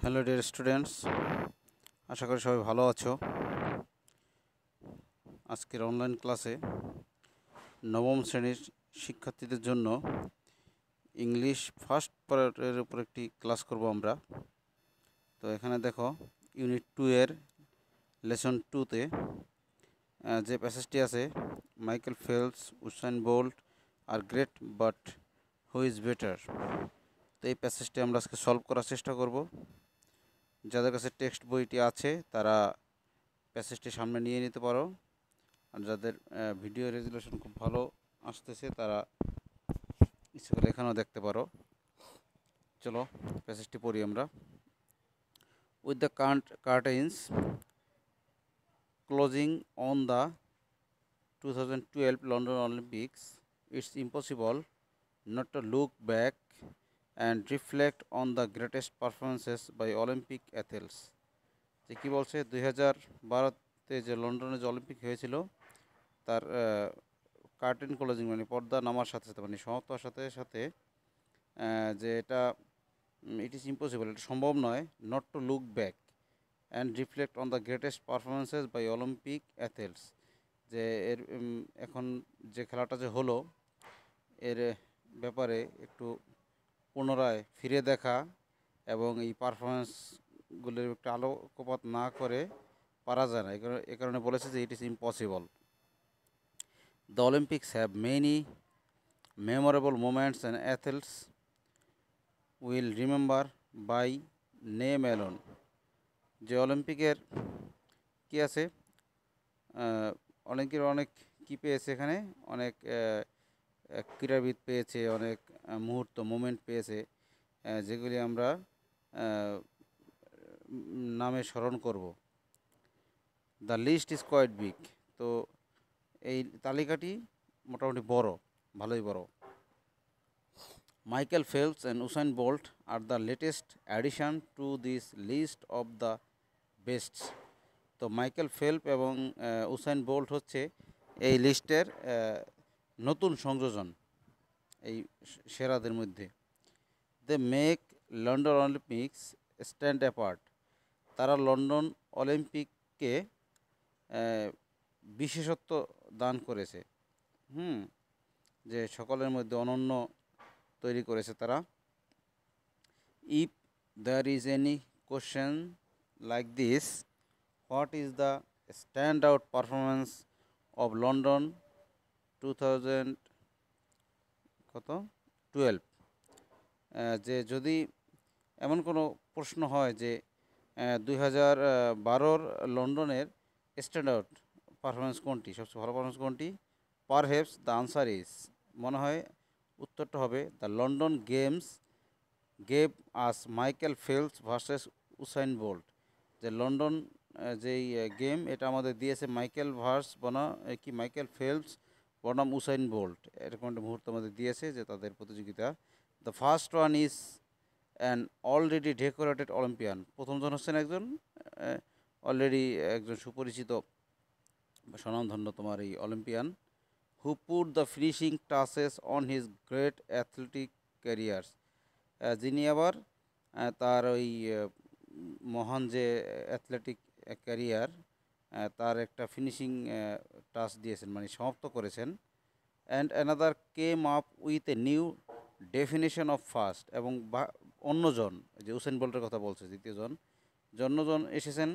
Hello dear students, আশা করি সবাই ভালো আছো। আজকের অনলাইন ক্লাসে নবম শ্রেণীর শিক্ষার্থীদের জন্য ইংলিশ ফার্স্ট পার্টের উপর একটি ক্লাস করব আমরা। তো এখানে দেখো ইউনিট 2 এর লেসন 2-তে যে প্যাসেজটি আছে, মাইকেল ফেলপস, উসাইন বোল্ট আর great, but who is better. তো এই প্যাসেজটি আমরা আজকে সলভ করার চেষ্টা করব। যাদের কাছে টেক্সট বইটি আছে তারা প্যাসেজটি সামনে নিয়ে নিতে পারো, আর যাদের ভিডিও রেজুলেশন খুব ভালো আসতেছে তারা ইচ্ছে করে এখানেও দেখতে পারো। চলো প্যাসেজটি পড়ি আমরা। With the curtains closing on the 2012 London Olympics, it's impossible not to look back and reflect on the greatest performances by Olympic athletes. যে কী বলছে, 2012-তে যে লন্ডনে যে অলিম্পিক হয়েছিল তার কার্টেন ক্লোজিং মানে পর্দা নামার সাথে সাথে, মানে সমাপ্ত হওয়ার সাথে সাথে যে এটা ইট ইজ ইম্পসিবল, এটা সম্ভব নয়, not to look back and reflect on the greatest performances by Olympic athletes. যে এর এখন যে খেলাটা যে হলো এর ব্যাপারে একটু পুনরায় ফিরে দেখা এবং এই পারফরমেন্সগুলির একটু আলোকপাত না করে পারা যায় না। এ কারণে বলেছে যে it is impossible. The Olympics have many memorable moments and athletes will remember by name alone. যে অলিম্পিকের কি আছে, অনেকের অনেক কি পেয়েছে, এখানে অনেক ক্রীড়াবিদ পেয়েছে, অনেক মুহূর্ত মোমেন্ট পেয়েছে, যেগুলি আমরা নামে স্মরণ করব। The list is quite big. তো এই তালিকাটি মোটামুটি বড়, ভালোই বড়। Michael Phelps and Usain Bolt are the latest addition to this list of the bests. তো মাইকেল ফেল্প এবং উসাইন বোল্ট হচ্ছে এই লিস্টের নতুন সংযোজন, এই সেরাদের মধ্যে। They make London Olympics stand apart. তারা লন্ডন অলিম্পিককে বিশেষত্ব দান করেছে, যে সকলের মধ্যে অনন্য তৈরি করেছে তারা। If there is any question like this, what is the stand out performance of London 2012? যে যদি এমন কোনো প্রশ্ন হয় যে 2012 লন্ডনের স্ট্যান্ড আউট পারফরমেন্স কোনটি, সবচেয়ে ভালো পারফরমেন্স কোনটি, পারহেপস দ্য আনসার ইজ, মনে হয় উত্তরটা হবে the London games gave us Michael Phelps versus Usain Bolt. যে লন্ডন যেই গেম এটা আমাদের দিয়েছে মাইকেল মাইকেল ফেলপস বনাম উসাইন বোল্ট, এরকম একটা মুহূর্ত আমাদের দিয়েছে যে তাদের প্রতিযোগিতা। The first one is an already decorated Olympian. প্রথমজন হচ্ছেন একজন অলরেডি একজন সুপরিচিত বা স্বনামধন্য তোমার এই Olympian, who put the finishing touches on his great athletic careers, যিনি আবার তার ওই মহান যে অ্যাথলেটিক ক্যারিয়ার তার একটা ফিনিশিং টাচ দিয়েছেন, মানে সমাপ্ত করেছেন। And another came up with a new definition of fast, এবং অন্যজন, যে উসেন বোল্টের কথা বলছে দ্বিতীয়জন, অন্যজন এসেছেন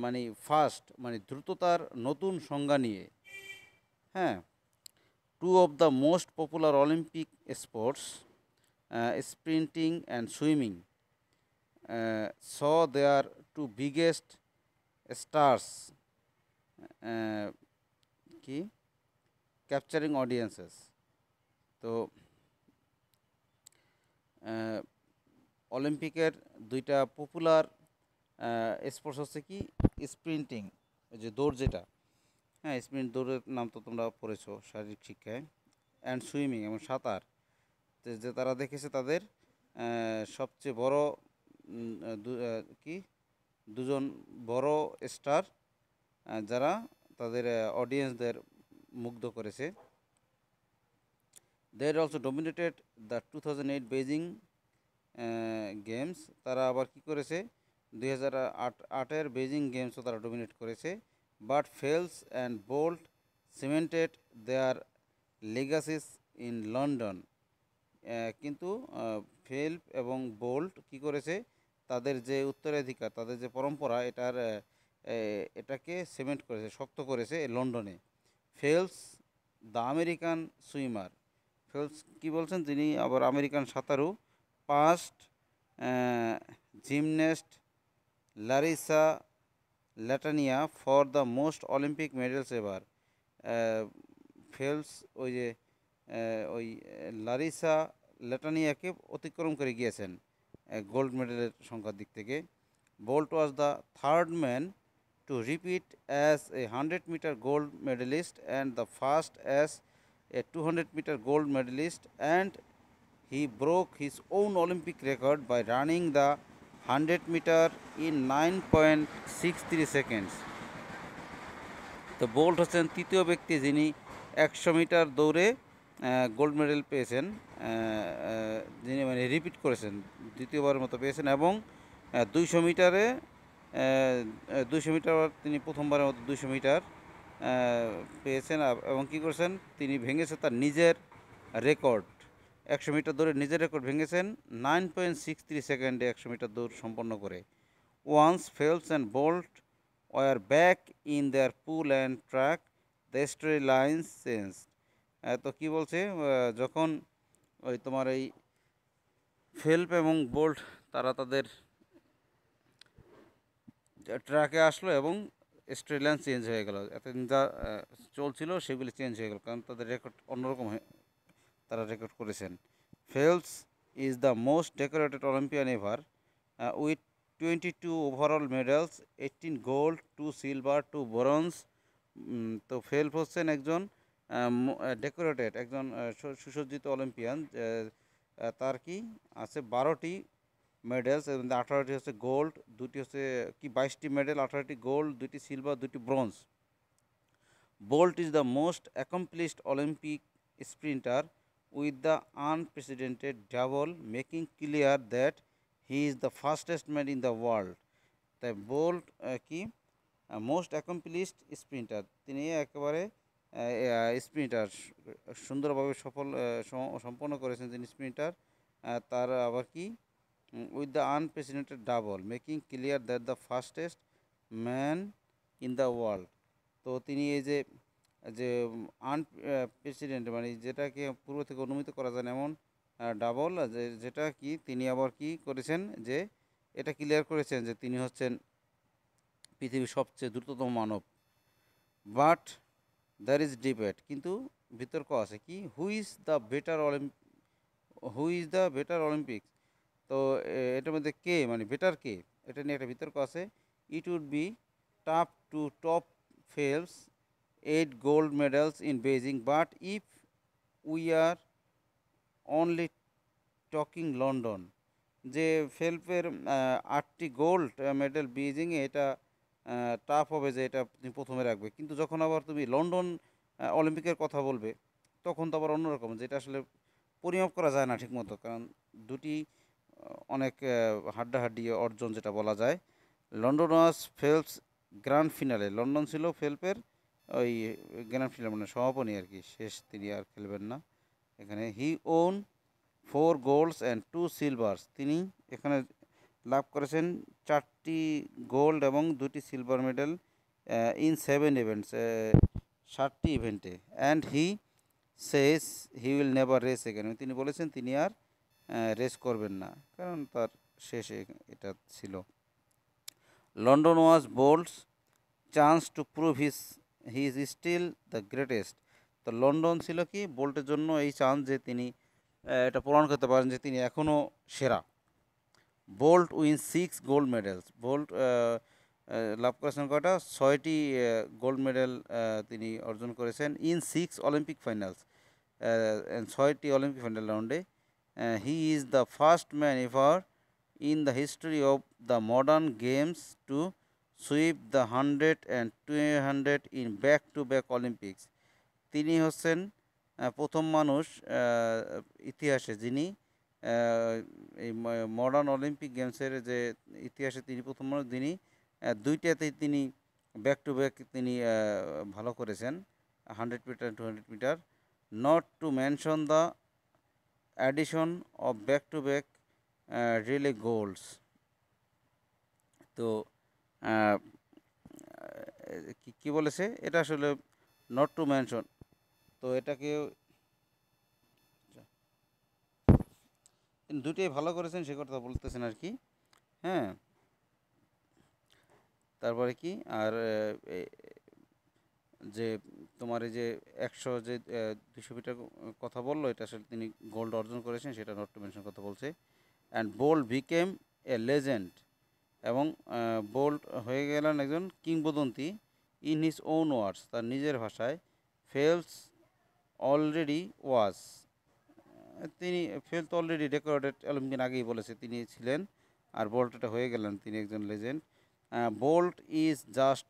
মানে ফাস্ট মানে দ্রুততার নতুন সংজ্ঞা নিয়ে। হ্যাঁ, two of the most popular Olympic sports, sprinting and swimming, saw their two biggest stars কি ক্যাপচারিং অডিয়েন্সেস। তো অলিম্পিকের দুইটা পপুলার স্পোর্টস হচ্ছে কি, স্প্রিন্টিং, যে দৌড় যেটা, হ্যাঁ স্প্রিন্ট দৌড়ের নাম তো তোমরা পড়েছো শারীরিক শিক্ষায়, অ্যান্ড সুইমিং এবং সাঁতার। যে তারা দেখেছে তাদের সবচেয়ে বড় দুজন বড় স্টার, যারা তাদের অডিয়েন্সদের মুগ্ধ করেছে। They also dominated the 2008 Beijing games তারা আবার কি করেছে 2008-এর বেজিং গেমসও তারা ডমিনেট করেছে, but Phelps and Bolt cemented their legacies in London. কিন্তু ফেল্প এবং বোল্ট কি করেছে, তাদের যে উত্তরাধিকার, তাদের যে পরম্পরা, এটাকে সিমেন্ট করেছে, শক্ত করেছে লন্ডনে। Phelps the American swimmer, Phelps কি বলছেন, তিনি আবার আমেরিকান সাঁতারু, past gymnast Larisa Latynina for the most Olympic medals ever. Phelps ওই যে ওই লারিসা ল্যাটানিয়াকে অতিক্রম করে গিয়েছেন গোল্ড মেডেলের সংখ্যার দিক থেকে। Bolt was the third man to repeat as a 100-meter gold medalist and the first as a 200-meter gold medalist, and he broke his own Olympic record by running the 100-meter in 9.63 seconds. তো bolt হচ্ছেন তৃতীয় ব্যক্তি যিনি 100 metre দৌড়ে gold medal পেয়েছেন, যিনি মানে repeat করেছেন, দ্বিতীয়বারের মতো পেয়েছেন। এবং 200 মিটারে 200 মিটার তিনি প্রথমবারের মতো 200 মিটার পেয়েছেন। এবং কী করেছেন, তিনি ভেঙেছে তার নিজের রেকর্ড, 100 মিটার দৌড়ে নিজের রেকর্ড ভেঙেছেন 9.63 সেকেন্ডে 100 মিটার দৌড় সম্পন্ন করে। Once Phelps and Bolt were back in their pool and track the story lines change. তো কী বলছে, যখন ওই তোমার এই ফেল্প এবং বোল্ট তারা তাদের ট্র্যাকে আসলো এবং স্টোরি লাইন চেঞ্জ হয়ে গেল, এতদিন যা চলছিল সেগুলি চেঞ্জ হয়ে গেল, কারণ তাদের রেকর্ড অন্যরকম তারা রেকর্ড করেছেন। Phelps is the most decorated Olympian ever with 22 overall medals, 18 gold, 2 silver, 2 bronze. তো ফেলপ হচ্ছেন একজন ডেকোরেটেড, একজন সুসজ্জিত অলিম্পিয়ান। তার কি আছে 12টি মেডেলস, এর মধ্যে 18টি হচ্ছে গোল্ড, 2টি হচ্ছে কি 22টি মেডেল, 18টি গোল্ড, 2টি সিলভার, 2টি bronze. Bolt is the most accomplished Olympic sprinter with the unprecedented double, making clear that he is the fastest man in the world. তাই বোল্ট কি মোস্ট অ্যাকমপ্লিশড স্প্রিন্টার, তিনি একেবারে স্প্রিন্টার সুন্দরভাবে সম্পন্ন করেছেন তিনি স্প্রিন্টার। তার আবার কি with the unprecedented double, making clear that the fastest man in the world. তো তিনি এই যে যে আনপ্রেসিডেন্ট মানে যেটাকে পূর্ব থেকে অনুমিত করা যায় না এমন ডাবল, যেটা কি তিনি আবার কি করেছেন, যে এটা ক্লিয়ার করেছেন যে তিনি হচ্ছেন পৃথিবীর সবচেয়ে দ্রুততম মানব। বাট দ্যার ইজ ডিবেট, কিন্তু বিতর্ক আছে কি, who is the better Olympics. তো এটার মধ্যে কে মানে বেটার কে, এটা নিয়ে একটা বিতর্ক আছে। It would be tough to top Phelps 8 gold medals in Beijing, but if we are only talking London, যে ফেল্পের 8টি গোল্ড মেডেল বেজিংয়ে, এটা টাফ হবে যে এটা তুমি প্রথমে রাখবে, কিন্তু যখন আবার তুমি লন্ডন অলিম্পিকের কথা বলবে তখন তো আবার অন্যরকম, যেটা আসলে পরিমাপ করা যায় না ঠিকমতো, কারণ দুটি অনেক হাড্ডাহাড্ডি অর্জন যেটা বলা যায়। লন্ডন ওয়াজ ফেলপস গ্র্যান্ড ফিনালে, লন্ডন ছিল ফেল্পের ওই গ্র্যান্ড ফিনাল মানে সমাপনী আর কি, শেষ, তিনি আর খেলবেন না এখানে। হি ওন 4 গোল্ডস অ্যান্ড 2 সিলভার্স, তিনি এখানে লাভ করেছেন 4টি গোল্ড এবং 2টি সিলভার মেডেল ইন 7 ইভেন্টস, 7টি ইভেন্টে। And he says he will never race again, তিনি বলেছেন তিনি আর রেস করবেন না, কারণ তার শেষে এটা ছিল। London was Bolt's chance to prove he is still the greatest. তো লন্ডন ছিল কি বোল্টের জন্য এই চান্স যে তিনি এটা প্রমাণ করতে পারেন যে তিনি এখনও সেরা। Bolt win 6 gold medals, Bolt লাভ করেছেন কয়টা, 6টি গোল্ড মেডেল তিনি অর্জন করেছেন। ইন 6 অলিম্পিক ফাইনালস, 6টি অলিম্পিক ফাইনাল রাউন্ডে। He is the first man ever in the history of the modern games to sweep the 100 and 200 in back to back Olympics. তিনি হচ্ছেন প্রথম মানুষ ইতিহাসে যিনি এই মডার্ন অলিম্পিক গেমসের যে ইতিহাসে তিনি প্রথম মানুষ যিনি দুইটাতেই তিনি ব্যাক টু ব্যাক তিনি ভালো করেছেন, 100 metre 200 metre, not to mention the addition of back to back relay golds. তো আহ, কি বলেছে এটা আসলে নট টু মেনশন, তো এটাকে তিনি দুটোই ভালো করেছেন সে কথা বলতেছেন আর কি। হ্যাঁ, তারপরে কি আর যে তোমার এই যে 200 মিটার কথা বললো, এটা আসলে তিনি গোল্ড অর্জন করেছেন, সেটা নট টু মেনশন কথা বলছে। And Bolt became a legend, এবং বোল্ট হয়ে গেলেন একজন কিংবদন্তি ইন হিজ ওন ওয়ার্ডস, তার নিজের ভাষায়। ফেলস অলরেডি ওয়াজ, তিনি ফেল তো অলরেডি রেকর্ডেড অলিম্পিয়ান আগেই বলেছে তিনি ছিলেন, আর বোল্ট এটা হয়ে গেলেন তিনি একজন legend. Bolt is just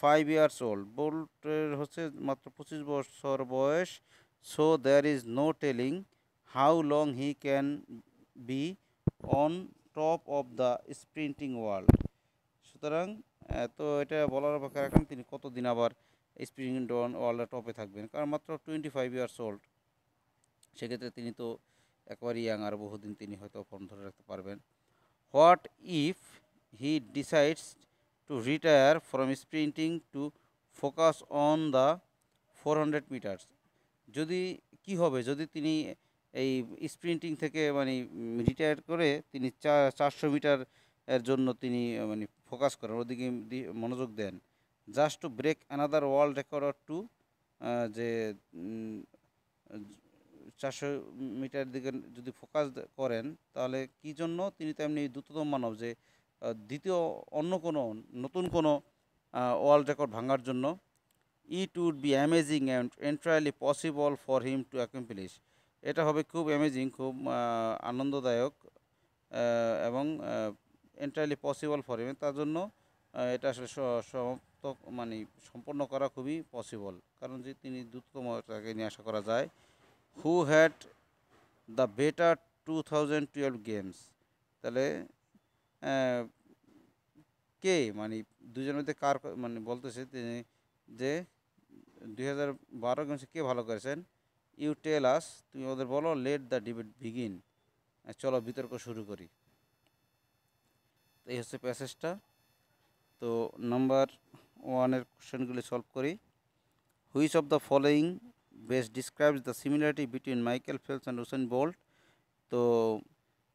25 years old, বোল্টের হচ্ছে মাত্র 25 বছর বয়স। So there is no telling how long he can be on top of the sprinting world. সুতরাং তো এটা বলার অপেক্ষা রাখেন তিনি কতদিন আবার স্প্রিন্টিং ওয়ার্ল্ডের টপে থাকবেন, কারণ মাত্র 25 ইয়ার্স ওল্ড, সেক্ষেত্রে তিনি তো একবারই ইয়াং, আর বহুদিন তিনি হয়তো ফর্ম ধরে রাখতে পারবেন। What if he decides to retire from sprinting to focus on the 400 metres, যদি কি হবে যদি তিনি এই স্প্রিন্টিং থেকে মানে রিটায়ার করে তিনি 400 মিটার এর জন্য তিনি মানে ফোকাস করেন, ওদিকে মনোযোগ দেন, just to break another world record or two, যে 400 মিটার দিকে যদি ফোকাস করেন, তাহলে কি জন্য তিনি তো এমনি দ্রুততম মানব, যে দ্বিতীয় অন্য কোনো নতুন কোনো ওয়ার্ল্ড রেকর্ড ভাঙার জন্য। It would be amazing and entirely possible for him to accomplish, এটা হবে খুব অ্যামেজিং, খুব আনন্দদায়ক, এবং এন্টায়ারলি পসিবল ফর হিম, তার জন্য এটা আসলে সমাপ্ত মানে সম্পন্ন করা খুবই পসিবল, কারণ যে তিনি দ্রুততম তাকে নিয়ে আশা করা যায়। Who had the better 2012 games, তাহলে কে মানে দুজনের মধ্যে কার মানে বলতেছে তিনি যে 2012 গেমসে কে ভালো করেছেন। ইউ টেল আস, তুমি ওদের বলো। লেট দ্য ডিবেট বিগিন, চলো বিতর্ক শুরু করি। তো এই হচ্ছে প্যাসেজটা। তো নাম্বার 1-এর কোশ্চেনগুলি সলভ করি। Which of the following best describes the similarity between Michael Phelps and Usain Bolt. তো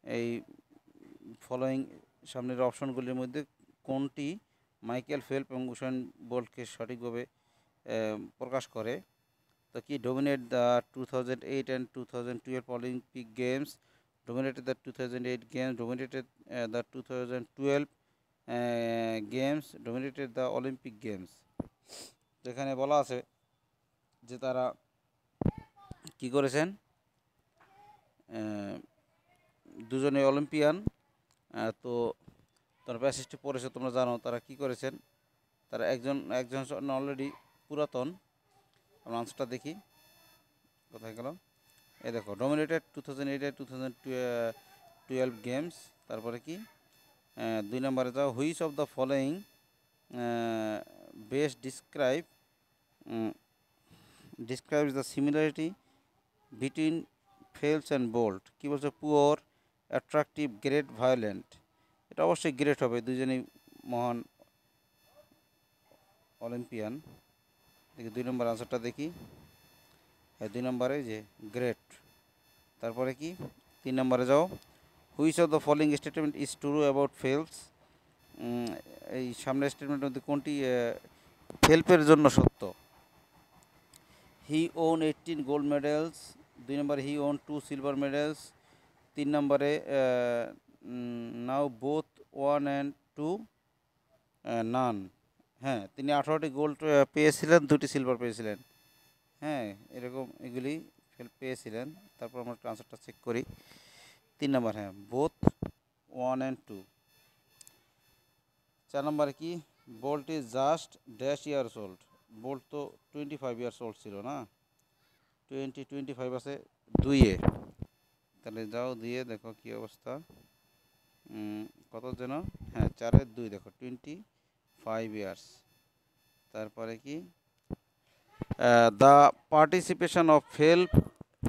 এই ফলোয়িং সামনের অপশনগুলির মধ্যে কোনটি মাইকেল ফেলপ এবং উসেন বোল্টকে সঠিকভাবে প্রকাশ করে। তো কি dominate the 2008 and 2012 Olympic games, dominated the 2008 games, dominated the 2012 games, dominated the Olympic games. যেখানে বলা আছে যে তারা কি করেছেন, দুজনে অলিম্পিয়ান। তো তোমরা প্যাসেজটি পড়েছো, তোমরা জানো তারা কি করেছেন। তারা একজন একজন অলরেডি পুরাতন। আমরা আনসারটা দেখি কোথায় গেল। এই দেখো, ডোমিনেটেড 2008 2012 গেমস। তারপরে কি 2 নম্বরে যাও, which of the following best describes the similarity between Phelps and Bolt. কী বলছে, পুওর, অ্যাট্রাকটিভ, গ্রেট, ভায়োলেন্ট। এটা অবশ্যই গ্রেট হবে, দুজনেই মহান অলিম্পিয়ান। দেখি 2 নম্বর আনসারটা দেখি। হ্যাঁ, 2 নম্বরে যে গ্রেট। তারপরে কি 3 নম্বরে যাও, which of the following statement is true about Phelps. এই সামনের স্টেটমেন্টের মধ্যে কোনটি ফেলপের জন্য সত্য। হি ওন 18 গোল্ড মেডেলস। 2 নম্বরে হি ওন 2 সিলভার মেডেলস। 3 নম্বরে নাও বোথ 1 and 2 নান। হ্যাঁ, তিনি 18টি গোল্ড পেয়েছিলেন, 2টি সিলভার পেয়েছিলেন। হ্যাঁ, এরকম এগুলি পেয়েছিলেন। তারপর আমরা আনসারটা চেক করি। 3 নম্বর, হ্যাঁ, বোথ 1 and 2। 4 নম্বরে কি, Bolt is just dash years old. Bolt তো 25 ইয়ার্স ওল্ড ছিল না, 25 আছে 2-এ, তাহলে যাও দিয়ে দেখো কি অবস্থা। কত যেন, হ্যাঁ 4-2 দেখো 25 years। তারপরে কি, the participation of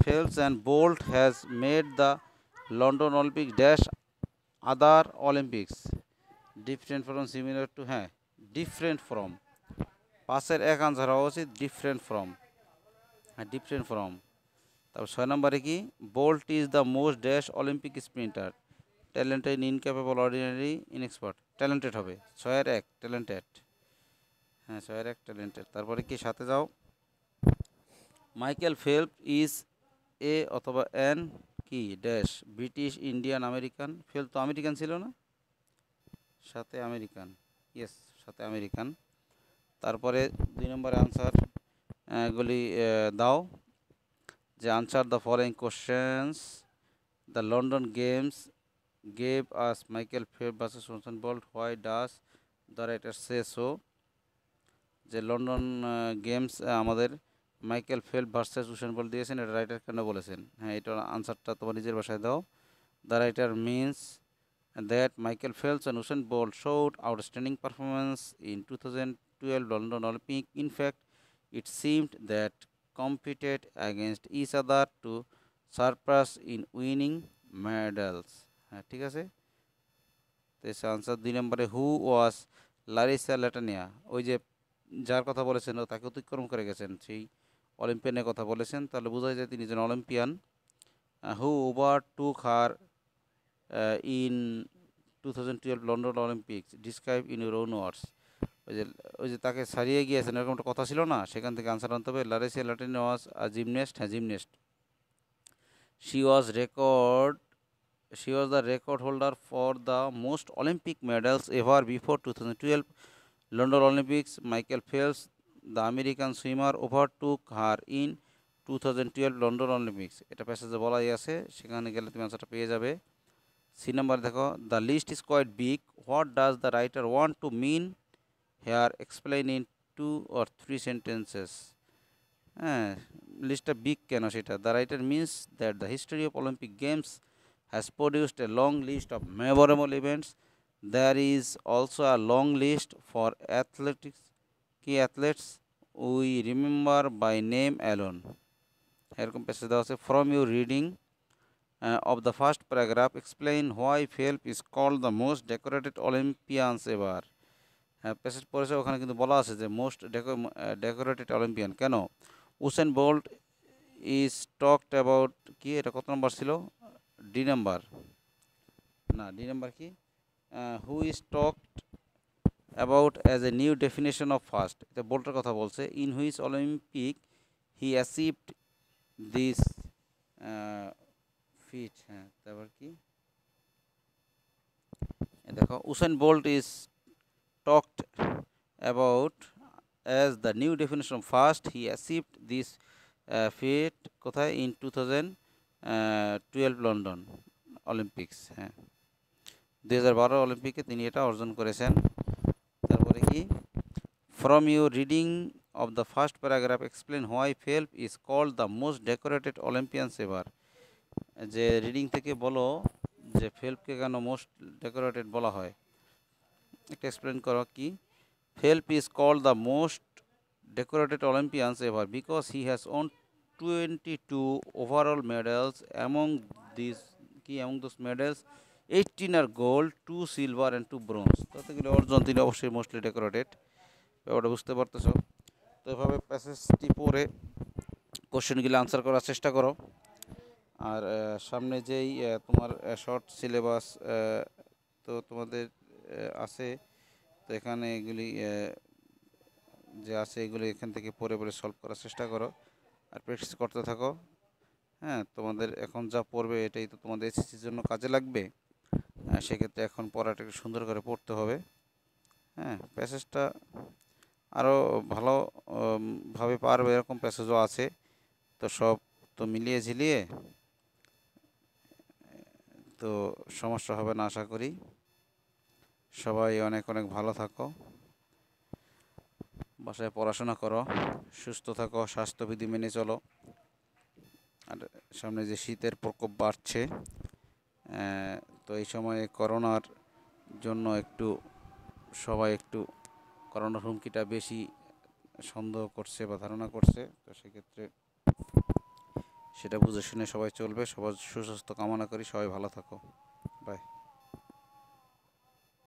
Phelps and Bolt has made the London Olympics dash other Olympics different from similar to, হ্যাঁ different from, পাশের এক আনসার হওয়া উচিত different from, হ্যাঁ different from। তারপর 6 নম্বরে কি, Bolt is the most dash Olympic sprinter, talented incapable ordinary inexpert, talented হবে 6-1 ট্যালেন্টেড, হ্যাঁ 6-1 ট্যালেন্টেড। তারপরে কি সাথে যাও, মাইকেল ফেল্প ইজ এ অথবা এন কি ড্যাশ ব্রিটিশ ইন্ডিয়ান আমেরিকান, ফেল্প তো আমেরিকান ছিল না, সাথে আমেরিকান, ইয়েস সাথে আমেরিকান। তারপরে 2 নম্বরে আনসার গুলি দাও, যে answer the following questions, the London games gave us Michael Phelps versus Usain Bolt, why does the writer say so, যে লন্ডন গেমস আমাদের Michael Phelps versus Usain Bolt দিয়েছেন, এটা রাইটার কেন বলেছেন, হ্যাঁ এটার আনসারটা তোমার নিজের ভাষায় দাও। The writer means that Michael Phelps and Usain Bolt showed outstanding performance in 2012 London Olympic. In fact, it seemed that competed against each other to surpass in winning medals. হ্যাঁ ঠিক আছে। তো আনসার 2 নম্বরে, হু ওয়াজ লারিসা ল্যাটানিয়া, ওই যে যার কথা বলেছেন ও তাকে অতিক্রম করে গেছেন, সেই অলিম্পিয়ানের কথা বলেছেন, তাহলে বোঝা যায় তিনি একজন Olympian. Who over took her in 2012 London Olympics, describe in your own words, ওই যে তাকে ছাড়িয়ে গিয়েছেন এরকম একটা কথা ছিল না, সেখান থেকে আনসার আনতে হবে। লারেসিয়া ল্যাটিন ওয়াজ জিমনেস্ট, হ্যাঁ gymnast. She was record she was the record holder for the most Olympic medals ever before 2012 London Olympics. Michael Phelps the American swimmer overtook her in 2012 London Olympics, এটা প্যাসেজে বলাই আছে, সেখানে গেলে তুমি আনসারটা পেয়ে যাবে। সি নাম্বার দেখো, the list is quite big, what does the writer want to mean here, explain in 2 or 3 sentences. হ্যাঁ লিস্টটা বিগ কেন সেটা, the writer means that the history of Olympic games has produced a long list of memorable events, there is also a long list for athletics কি athletes we remember by name alone, এরকম passage দেওয়া আছে। From your reading of the first paragraph, explain why Phelps is called the most decorated Olympians ever. Passage পড়েছে, ওখানে কিন্তু বলা আছে যে মোস্ট ডেকোরেটেড অলিম্পিয়ান কেন। Usain Bolt is talked about কি, এটা কত নম্বর ছিল, ডি নাম্বার, না ডি নাম্বার কি, who is talked about as a new definition of first, এটা বোল্টের কথা বলছে। In which Olympic he achieved this feat, হ্যাঁ তারপর কি দেখো, Usain Bolt is talked about as the new definition first, he achieved this fit কোথায়, in 2012 London Olympics, হ্যাঁ 2012 অলিম্পিকে তিনি এটা অর্জন করেছেন। তারপরে কি, from your reading of the first paragraph explain why Phelps is called the most decorated Olympians ever, যে রিডিং থেকে বলো যে ফেল্পকে কেন মোস্ট ডেকোরেটেড বলা হয়, একটা এক্সপ্লেন করো কি। Phelps is called the most decorated Olympians ever because he has won 22 overall medals, among this কি among those medals 18 are gold, 2 silver and 2 bronze, ততগুলো অর্জন, তিনি অবশ্যই মোস্টলি ডেকোরেটেড, ব্যাপারটা বুঝতে পারতেছো। তো এভাবে প্যাসেজটি পড়ে কোশ্চেনগুলো আনসার করার চেষ্টা করো। আর সামনে যেই তোমার শর্ট সিলেবাস তো তোমাদের আছে, তো এখানে এগুলি যে আছে এগুলি এখান থেকে পড়ে পড়ে সলভ করার চেষ্টা করো আর প্র্যাকটিস করতে থাকো। হ্যাঁ তোমাদের এখন যা পড়বে এটাই তো তোমাদের এসএসসির জন্য কাজে লাগবে, সেক্ষেত্রে এখন পড়াটা একটু সুন্দর করে পড়তে হবে। হ্যাঁ প্যাসেজটা আরও ভালো ভাবে পারবে এরকম প্যাসেজও আছে, তো সব তো মিলিয়ে ঝিলিয়ে তো সমস্যা হবে না আশা করি। সবাই অনেক অনেক ভালো থাকো, বাসায় পড়াশোনা করো, সুস্থ থাকো, স্বাস্থ্যবিধি মেনে চলো। আর সামনে যে শীতের প্রকোপ বাড়ছে হচ্ছে। তো এই সময়ে করোনার জন্য সবাই একটু করোনার হুমকিটা বেশি সন্দেহ করছে বা ধারণা করছে। তো সেক্ষেত্রে সেটা বুঝে শুনে সবাই চলবে। সবার সুস্বাস্থ্য কামনা করি। সবাই ভালো থাকো। বাই।